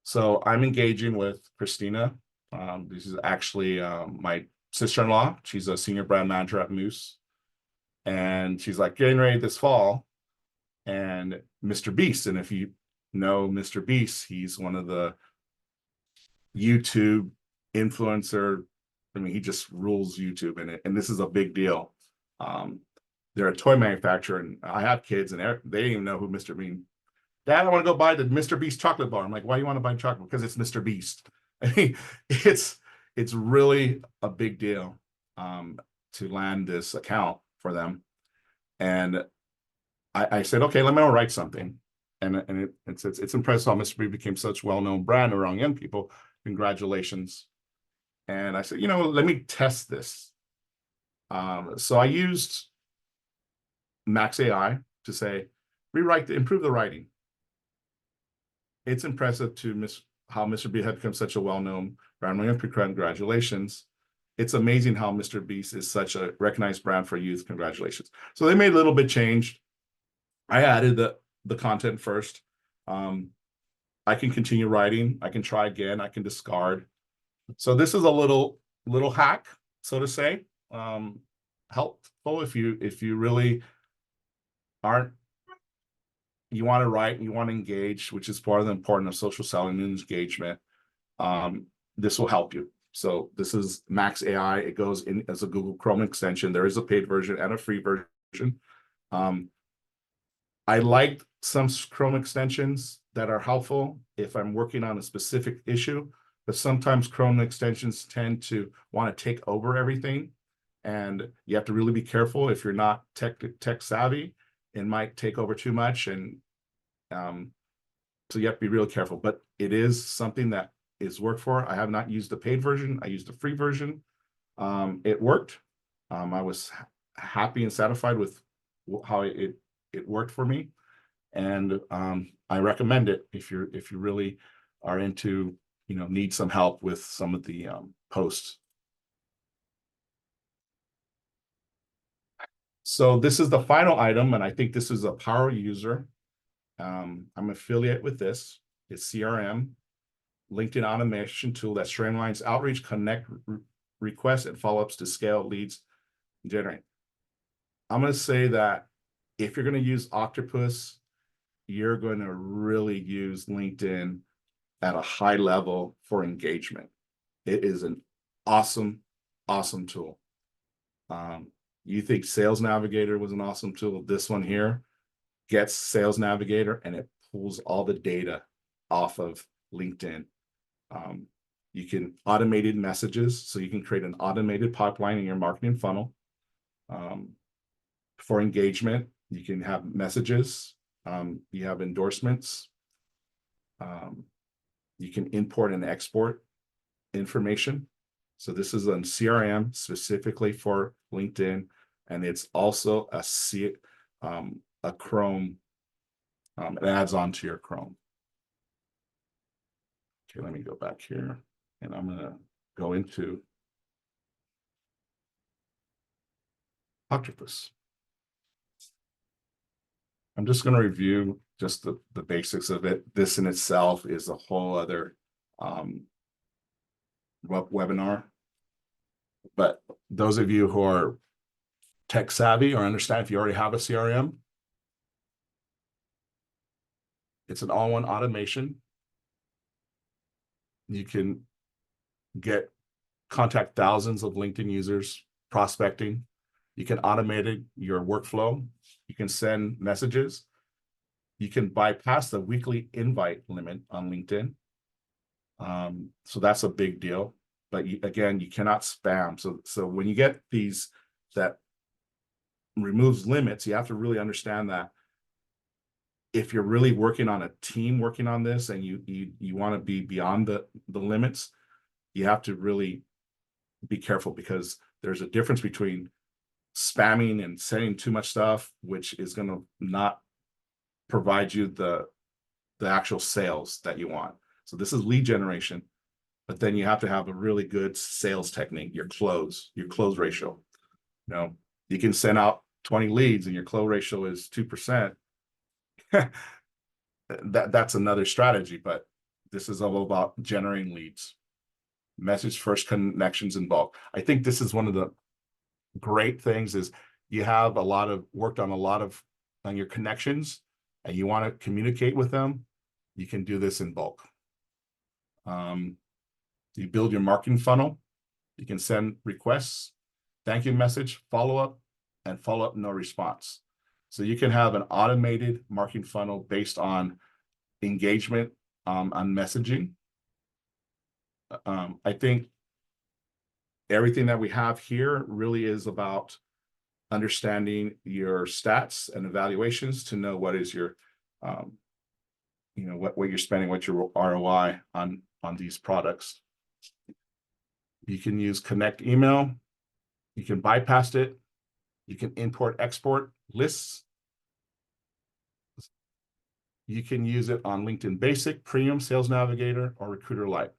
So I'm engaging with Christina. This is actually my sister-in-law. She's a senior brand manager at Moose. And she's like getting ready this fall, and Mr. Beast. And if you know Mr. Beast, he's one of the YouTube influencer. I mean, he just rules YouTube, and this is a big deal. They're a toy manufacturer, and I have kids, and they didn't even know who Mr. Beast. Dad, I want to go buy the Mr. Beast chocolate bar. I'm like, why do you want to buy chocolate? Because it's Mr. Beast. I mean, it's really a big deal to land this account for them. And I said, okay, let me write something. And it's impressive how Mr. Beast became such a well-known brand around young people. Congratulations. And I said, let me test this. So I used Max AI to say, improve the writing. It's impressive to how Mr. Beast had become such a well-known brand. Congratulations. It's amazing how Mr. Beast is such a recognized brand for youth. Congratulations. So they made a little bit change. I added the content first. I can continue writing. I can try again. I can discard. So this is a little hack, so to say, helpful if you really you want to write, you want to engage, which is part of the importance of social selling and engagement. This will help you. So this is Max AI. It goes in as a Google Chrome extension. There is a paid version and a free version. I like some Chrome extensions that are helpful if I'm working on a specific issue, but sometimes Chrome extensions tend to want to take over everything. And you have to really be careful. If you're not tech savvy, it might take over too much. And so you have to be really careful, but it is something that is worked for. I have not used the paid version. I used the free version. It worked. I was happy and satisfied with how it worked for me. And I recommend it if you really are into, need some help with some of the posts. So this is the final item, and I think this is a power user. I'm affiliate with this. It's CRM, LinkedIn automation tool that streamlines outreach, connect requests, and follow-ups to scale leads, generate. I'm going to say that if you're going to use Octopus, you're going to really use LinkedIn at a high level for engagement. It is an awesome, awesome tool. You think Sales Navigator was an awesome tool? This one here gets Sales Navigator and it pulls all the data off of LinkedIn. You can automated messages, so you can create an automated pipeline in your marketing funnel. For engagement, you can have messages. You have endorsements. You can import and export information. So this is a CRM specifically for LinkedIn, and it's also a Chrome. It adds on to your Chrome. Okay, let me go back here, and I'm going to go into Octopus. I'm just going to review just the basics of it. This in itself is a whole other webinar. But those of you who are tech savvy or understand, if you already have a CRM, it's an all-in automation. You can contact thousands of LinkedIn users, prospecting. You can automate your workflow. You can send messages. You can bypass the weekly invite limit on LinkedIn. So that's a big deal. But again, you cannot spam. So when you get these that removes limits, you have to really understand that if you're really working on a team working on this and you want to be beyond the limits, you have to really be careful, because there's a difference between spamming and sending too much stuff, which is going to not provide you the actual sales that you want. So this is lead generation, but then you have to have a really good sales technique, your close ratio. You can send out 20 leads and your close ratio is 2%. That's another strategy, but this is all about generating leads. Message first connections in bulk. I think this is one of the great things is you have worked on a lot of on your connections and you want to communicate with them, you can do this in bulk. You build your marketing funnel. You can send requests, thank you message, follow-up, and follow-up no response. So you can have an automated marketing funnel based on engagement on messaging. I think everything that we have here really is about understanding your stats and evaluations to know what is your, what you're spending, what's your ROI on these products. You can use Connect email. You can bypass it. You can import, export lists. You can use it on LinkedIn Basic, Premium, Sales Navigator, or Recruiter Lite.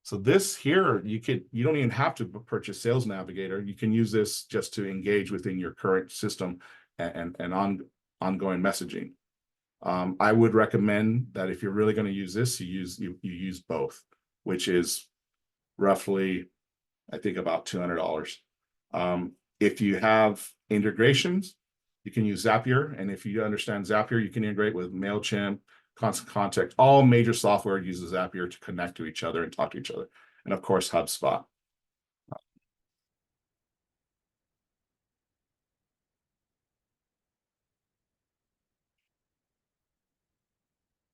So this here, you don't even have to purchase Sales Navigator. You can use this just to engage within your current system and ongoing messaging. I would recommend that if you're really going to use this, you use both, which is roughly, I think, about $200. If you have integrations, you can use Zapier, and if you understand Zapier, you can integrate with MailChimp, Constant Contact. All major software uses Zapier to connect to each other and talk to each other, and of course, HubSpot.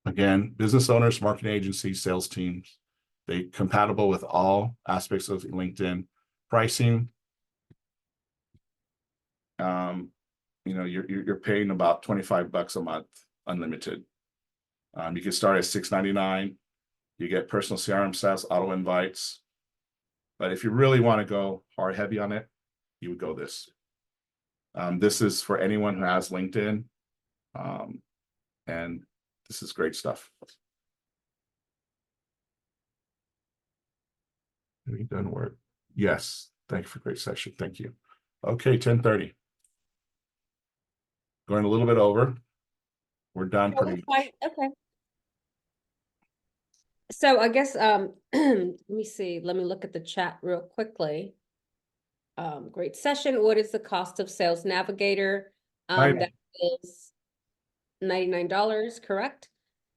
Again, business owners, marketing agencies, sales teams, they compatible with all aspects of LinkedIn. Pricing, you're paying about $25 a month, unlimited. You can start at $6.99. You get personal CRM stats, auto invites. But if you really want to go hard heavy on it, you would go this. This is for anyone who has LinkedIn. And this is great stuff. Have we done work? Yes. Thank you for a great session. Thank you. Okay, 10:30. Going a little bit over. We're done pretty much. Okay. So I guess, let me see, let me look at the chat real quickly. Great session. What is the cost of Sales Navigator? That is $99, correct?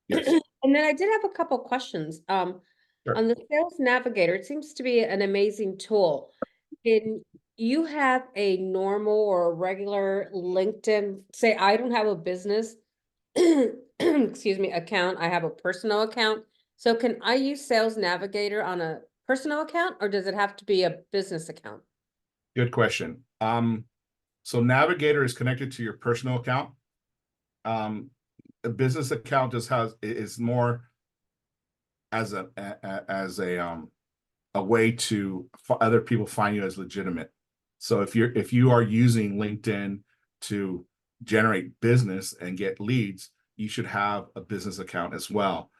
Yes. And then I did have a couple questions. Sure. On the Sales Navigator, it seems to be an amazing tool. Can you have a normal or a regular LinkedIn, say I don't have a business, excuse me, account, I have a personal account. So can I use Sales Navigator on a personal account, or does it have to be a business account? Good question. So Navigator is connected to your personal account. A business account is more as a way to other people find you as legitimate. So if you are using LinkedIn to generate business and get leads, you should have a business account as well,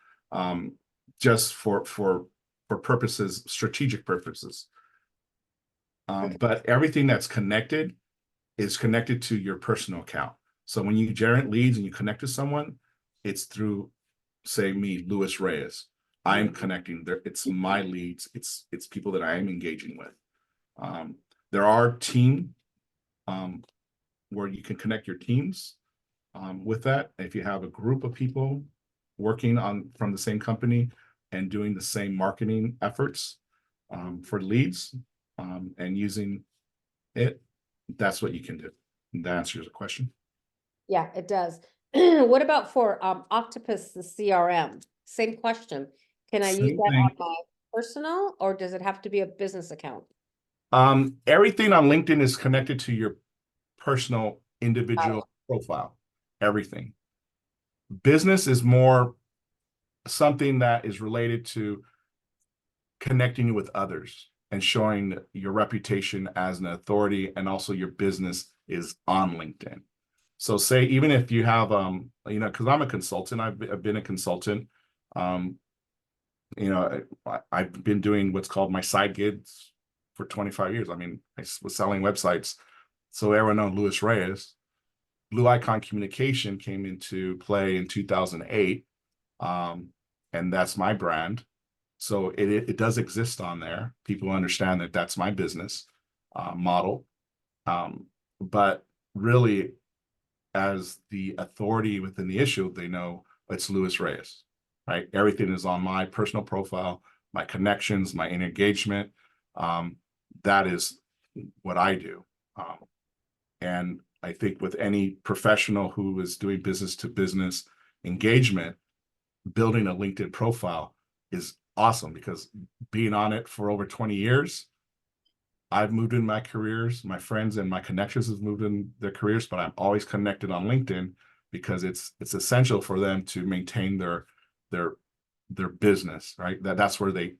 just for purposes, strategic purposes. But everything that's connected is connected to your personal account. So when you generate leads and you connect to someone, it's through, say, me, Luis Reyes. I'm connecting there. It's my leads. It's people that I am engaging with. There are team where you can connect your teams with that. If you have a group of people working from the same company and doing the same marketing efforts for leads and using it, that's what you can do. And that answers the question. Yeah, it does. What about for Octopus, the CRM? Same question. Can I use Same that thing. on my personal, or does it have to be a business account? Everything on LinkedIn is connected to your personal individual profile. Everything. Business is more something that is related to connecting you with others and showing your reputation as an authority, and also your business is on LinkedIn. So say, even if you have, because I'm a consultant, I've been a consultant. I've been doing what's called my side gigs for 25 years. I mean, I was selling websites. So everyone knows Luis Reyes. Blue Icon Communication came into play in 2008. And that's my brand. So it does exist on there. People understand that that's my business model. But really, as the authority within the issue, they know it's Luis Reyes, right? Everything is on my personal profile, my connections, my engagement. That is what I do. And I think with any professional who is doing business to business engagement, building a LinkedIn profile is awesome, because being on it for over 20 years, I've moved in my careers, my friends and my connections have moved in their careers, but I'm always connected on LinkedIn because it's essential for them to maintain their business, right? That's where they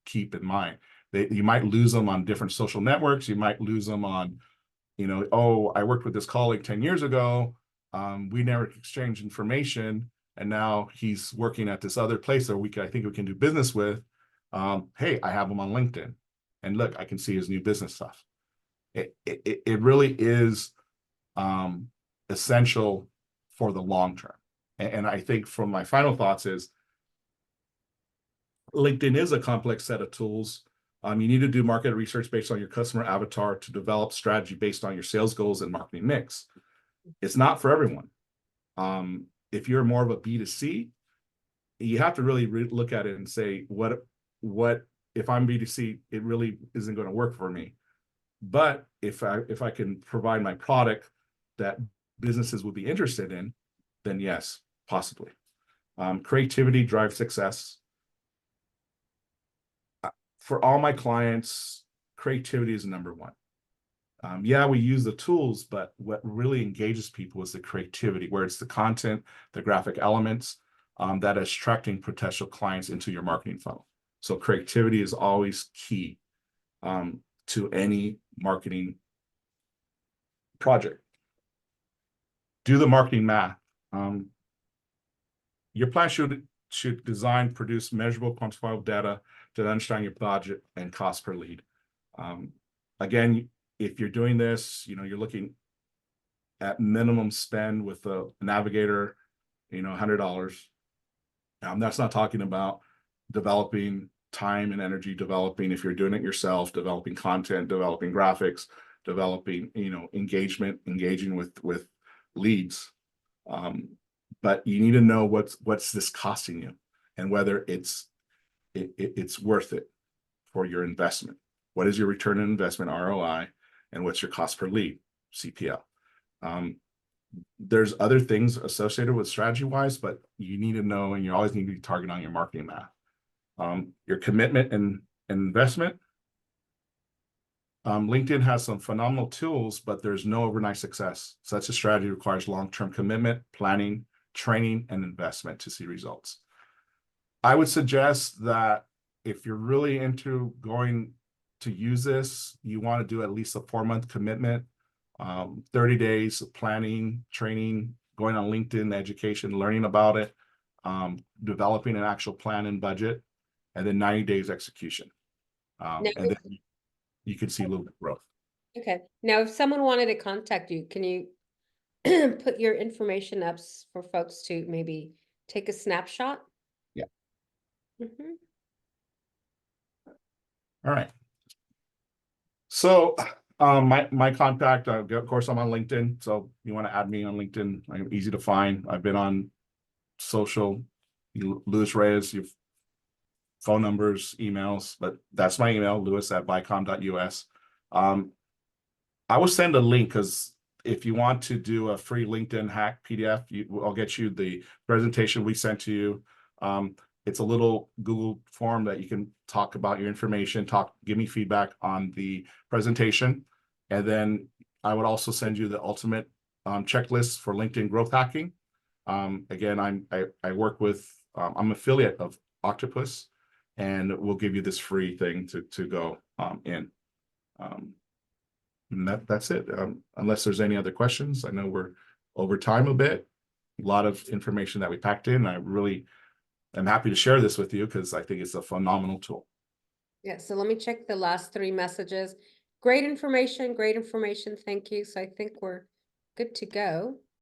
keep in mind. You might lose them on different social networks. You might lose them on, oh, I worked with this colleague 10 years ago. We never exchanged information, and now he's working at this other place that I think we can do business with. Hey, I have him on LinkedIn, and look, I can see his new business stuff. It really is essential for the long term. And I think from my final thoughts is, LinkedIn is a complex set of tools. You need to do market research based on your customer avatar to develop strategy based on your sales goals and marketing mix. It's not for everyone. If you're more of a B2C, you have to really look at it and say, what if I'm B2C, it really isn't going to work for me. But if I can provide my product that businesses would be interested in, then yes, possibly. Creativity drives success. For all my clients, creativity is number one. Yeah, we use the tools, but what really engages people is the creativity, where it's the content, the graphic elements that is attracting potential clients into your marketing funnel. So creativity is always key to any marketing project. Do the marketing math. Your plan should design, produce measurable, quantifiable data to understand your budget and cost per lead. Again, if you're doing this, you're looking at minimum spend with a navigator, $100. That's not talking about developing time and energy, if you're doing it yourself, developing content, developing graphics, developing, engaging with leads. But you need to know what's this costing you, and whether it's worth it for your investment. What is your return on investment, ROI, and what's your cost per lead, CPL? There's other things associated with strategy wise, but you need to know, and you always need to be targeting on your marketing math. Your commitment and investment. LinkedIn has some phenomenal tools, but there's no overnight success. Such a strategy requires long-term commitment, planning, training, and investment to see results. I would suggest that if you're really into going to use this, you want to do at least a 4-month commitment, 30 days of planning, training, going on LinkedIn, education, learning about it, developing an actual plan and budget, and then 90 days execution. And then you can see a little bit of growth. Okay. Now, if someone wanted to contact you, can you put your information up for folks to maybe take a snapshot? Yeah. Mm-hmm. All right. So my contact, of course, I'm on LinkedIn. So you want to add me on LinkedIn. I'm easy to find. I've been on social, Luis Reyes, your phone numbers, emails, but that's my email, louis@vicom.us. I will send a link, because if you want to do a free LinkedIn hack PDF, I'll get you the presentation we sent to you. It's a little Google form that you can talk about your information, give me feedback on the presentation. And then I would also send you the ultimate checklist for LinkedIn growth hacking. Again, I work with, I'm affiliate of Octopus, and we'll give you this free thing to go in. And that's it. Unless there's any other questions. I know we're over time a bit. A lot of information that we packed in. I really am happy to share this with you, because I think it's a phenomenal tool. Yeah, so let me check the last 3 messages. Great information, great information. Thank you. So I think we're good to go.